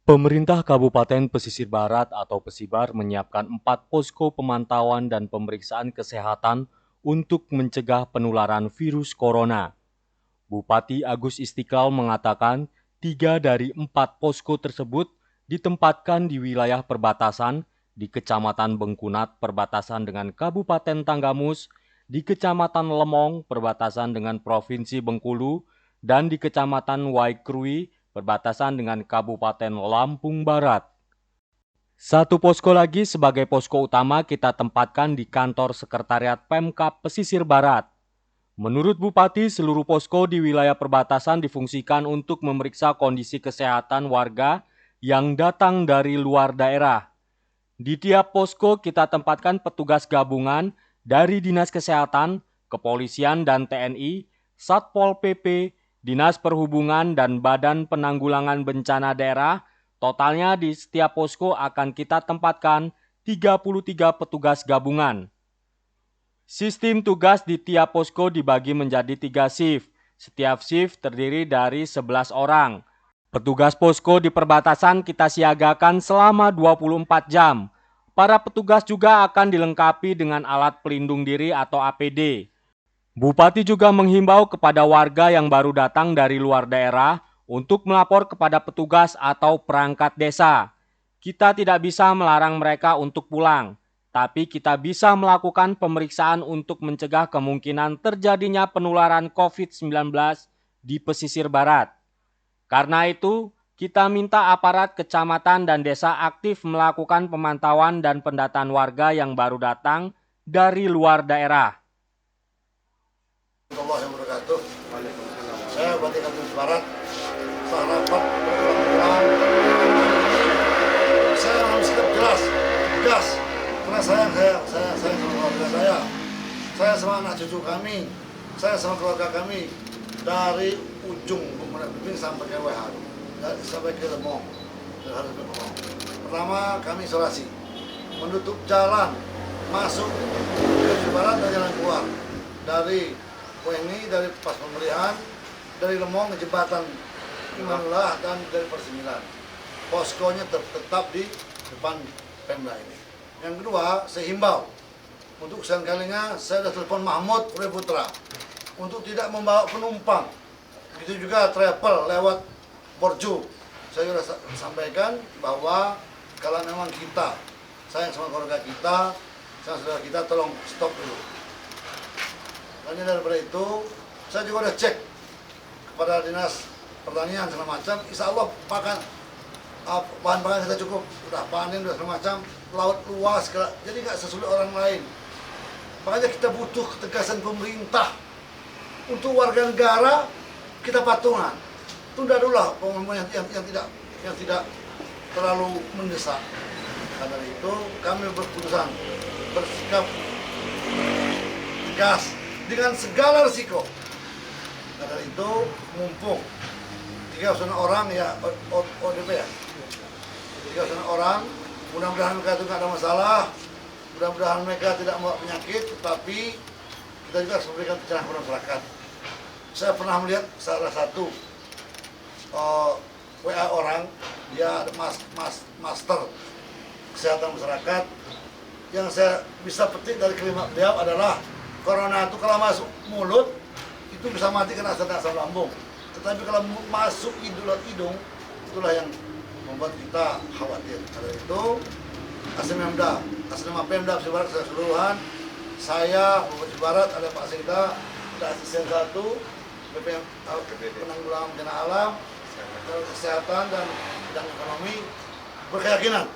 Pemerintah Kabupaten Pesisir Barat atau Pesibar menyiapkan 4 posko pemantauan dan pemeriksaan kesehatan untuk mencegah penularan virus corona. Bupati Agus Istiqlal mengatakan 3 dari 4 posko tersebut ditempatkan di wilayah perbatasan di Kecamatan Bengkunat perbatasan dengan Kabupaten Tanggamus, di Kecamatan Lemong perbatasan dengan Provinsi Bengkulu, dan di Kecamatan Waikrui perbatasan dengan Kabupaten Lampung Barat. Satu posko lagi sebagai posko utama kita tempatkan di kantor Sekretariat Pemkab Pesisir Barat. Menurut Bupati, seluruh posko di wilayah perbatasan difungsikan untuk memeriksa kondisi kesehatan warga yang datang dari luar daerah. Di tiap posko kita tempatkan petugas gabungan dari Dinas Kesehatan, Kepolisian dan TNI, Satpol PP, Dinas Perhubungan dan Badan Penanggulangan Bencana Daerah. Totalnya di setiap posko akan kita tempatkan 33 petugas gabungan. Sistem tugas di tiap posko dibagi menjadi 3 shift. Setiap shift terdiri dari 11 orang. Petugas posko di perbatasan kita siagakan selama 24 jam. Para petugas juga akan dilengkapi dengan alat pelindung diri atau APD. Bupati juga menghimbau kepada warga yang baru datang dari luar daerah untuk melapor kepada petugas atau perangkat desa. Kita tidak bisa melarang mereka untuk pulang, tapi kita bisa melakukan pemeriksaan untuk mencegah kemungkinan terjadinya penularan COVID-19 di pesisir barat. Karena itu, kita minta aparat kecamatan dan desa aktif melakukan pemantauan dan pendataan warga yang baru datang dari luar daerah. Warahmatullahi wabarakatuh. Saya Bupati Kabupaten Barat. Setelah rapat berulang-ulang, saya harus sikap jelas, tegas. Karena saya sama keluarga saya sama anak cucu kami, saya sama keluarga kami dari ujung Bukit Bibing sampai ke Weharu, sampai ke Lemong. Pertama kami isolasi, menutup jalan masuk ke Barat dan jalan keluar dari WNI, dari pas pemberian, dari Lemong ke jembatan Imanullah dan dari Persembilan. Poskonya tetap di depan Pemda ini. Yang kedua, saya himbau untuk kesekian kalinya saya sudah telepon Mahmud Puri Putra untuk tidak membawa penumpang. Begitu juga travel lewat Borju. Saya sudah sampaikan bahwa kalau memang kita sayang sama keluarga kita, sama saudara kita, tolong stop dulu. Hanya daripada itu, saya juga udah cek kepada Dinas Pertanian segala macam. Insya Allah bahan pangan kita cukup, udah panen, udah segala macam, laut luas, jadi nggak sesulit orang lain. Makanya kita butuh ketegasan pemerintah untuk warga negara, kita patungan. Tunda dulu lah pengumuman yang tidak terlalu mendesak. Karena itu kami berkeputusan bersikap tegas dengan segala risiko. Karena itu mumpung 300 orang ya ODP ya, 300 orang, mudah-mudahan mereka itu nggak ada masalah, mudah-mudahan mereka tidak membawa penyakit, tetapi kita juga harus memberikan pencerahan kepada masyarakat. Saya pernah melihat salah satu WA orang, dia ada master kesehatan masyarakat. Yang saya bisa petik dari kalimat beliau adalah corona itu kalau masuk mulut itu bisa mati kena asam lambung. Tetapi kalau masuk hidung, itulah yang membuat kita khawatir. Karena itu, atas nama Pemda Pesisir Barat keseluruhan, saya Bupati Barat ada Pak Sekda, ada asisten 1, BPM Penanggulangan Bencana Alam, Kesehatan dan Bidang Ekonomi, berkeyakinan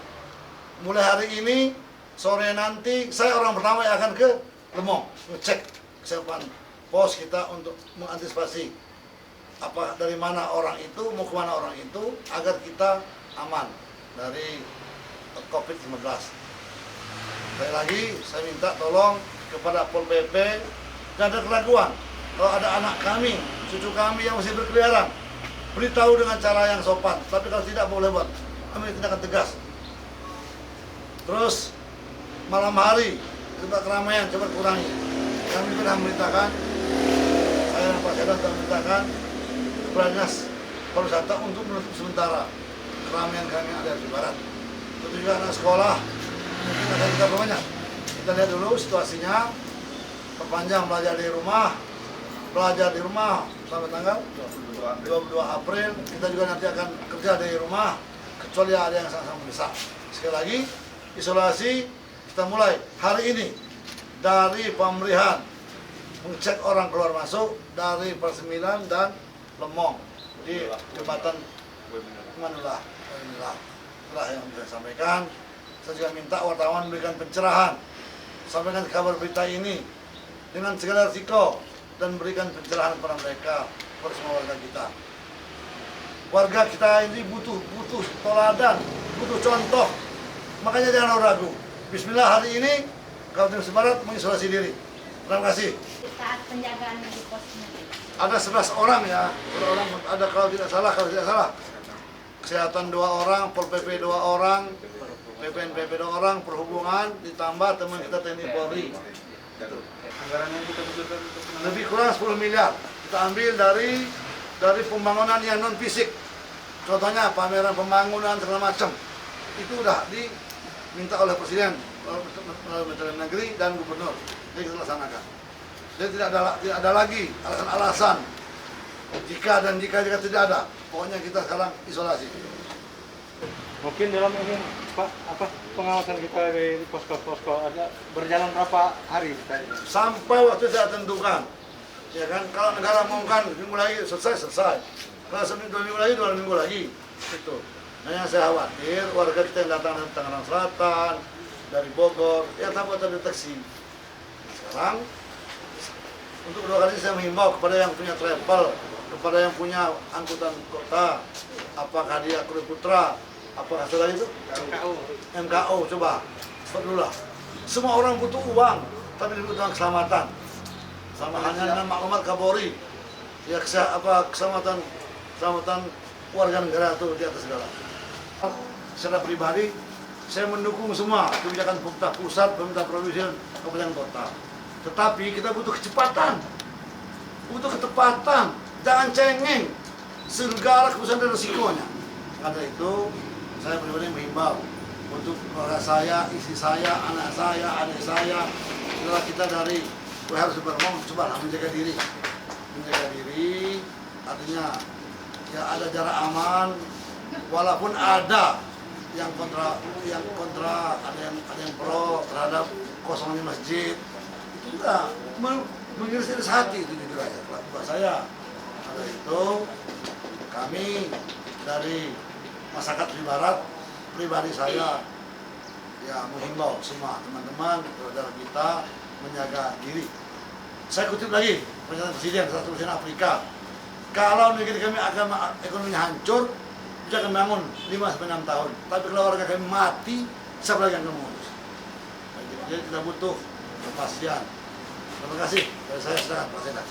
mulai hari ini sore nanti saya orang pertama yang akan ke Lemong ngecek kesiapan pos kita untuk mengantisipasi dari mana orang itu, mau kemana orang itu, agar kita aman dari COVID-19. Sekali lagi, saya minta tolong kepada Pol PP, dan ada keraguan, kalau ada anak kami, cucu kami yang masih berkeliaran, beritahu dengan cara yang sopan, tapi kalau tidak boleh buat, kami tindakan tegas. Terus, malam hari, tempat keramaian, coba kurangi. Kami pernah memberitakan, saya dan Pak Sekda telah memberitakan kepada Dinas Pariwisata untuk menutup sementara keramaian kami ada di Barat. Itu juga anak sekolah, mungkin akan kita banyak. Kita lihat dulu situasinya, perpanjang belajar di rumah sampai tanggal 22 April. Kita juga nanti akan kerja dari rumah, kecuali ada yang sangat mendesak. Sekali lagi, isolasi kita mulai hari ini dari pemberian mengecek orang keluar masuk dari Persembilan dan Lemong di jembatan Manula. Itulah yang bisa saya sampaikan. Saya juga minta wartawan memberikan pencerahan, sampaikan kabar berita ini dengan segala risiko dan berikan pencerahan kepada mereka, kepada semua warga kita. Warga kita ini butuh teladan, butuh contoh. Makanya jangan ragu. Bismillah, hari ini Kabupaten Gresik Barat mengisolasi diri. Terima kasih. Saat penjagaan di posnya. Ada 11 orang ya. Orang ada kalau tidak salah. Kesehatan 2 orang, Pol PP 2 orang, PPNPP 2 orang, perhubungan ditambah teman kita TNI Polri. Gitu. Anggaran yang kita butuhkan untuk Lebih kurang 10 miliar. Kita ambil dari pembangunan yang non fisik. Contohnya pameran pembangunan segala macam. Itu udah diminta oleh Presiden, melalui Menteri Negeri dan Gubernur. Jadi kita laksanakan. Jadi tidak ada lagi alasan-alasan jika tidak ada. Pokoknya kita sekarang isolasi. mungkin dalam ini Pak pengawasan kita di posko-posko ada berjalan berapa hari kita ini? Sampai waktu saya tentukan. Ya kan, kalau negara mengumumkan minggu lagi selesai. Kalau 2 minggu lagi, 2 minggu lagi. Itu. Nah, yang saya khawatir warga kita yang datang dari Tangerang Selatan, dari Bogor, ya tanpa terdeteksi. Sekarang untuk kedua kali saya menghimbau kepada yang punya travel, kepada yang punya angkutan kota, apakah dia Kru Putra, apakah sudah itu? MKO, coba stop dulu lah. Semua orang butuh uang, tapi dibutuhkan keselamatan. Sama hanya dengan maklumat Kapolri, ya keselamatan warga negara itu di atas segala. Secara pribadi, saya mendukung semua kebijakan pemerintah pusat, pemerintah provinsi, kabupaten kota. Tetapi kita butuh kecepatan, butuh ketepatan, jangan cengeng, segala keputusan dan resikonya. Karena itu, saya pribadi menghimbau untuk keluarga saya, istri saya, anak saya, adik saya, setelah kita dari harus bermong, coba menjaga diri. Menjaga diri artinya ya ada jarak aman, walaupun ada yang kontra, ada yang pro terhadap kosongnya masjid. Itu juga mengiris hati itu juga ya buat saya. Karena itu kami dari masyarakat di Barat, pribadi saya ya menghimbau semua teman-teman saudara kita menjaga diri. Saya kutip lagi pernyataan Presiden Afrika, kalau negeri kami agama ekonominya hancur, bisa kami bangun 5-6 tahun. Tapi kalau warga kami mati, siapa lagi yang akan mengurus? Jadi kita butuh kepastian. Terima kasih. Dari saya, silakan Pak Seda.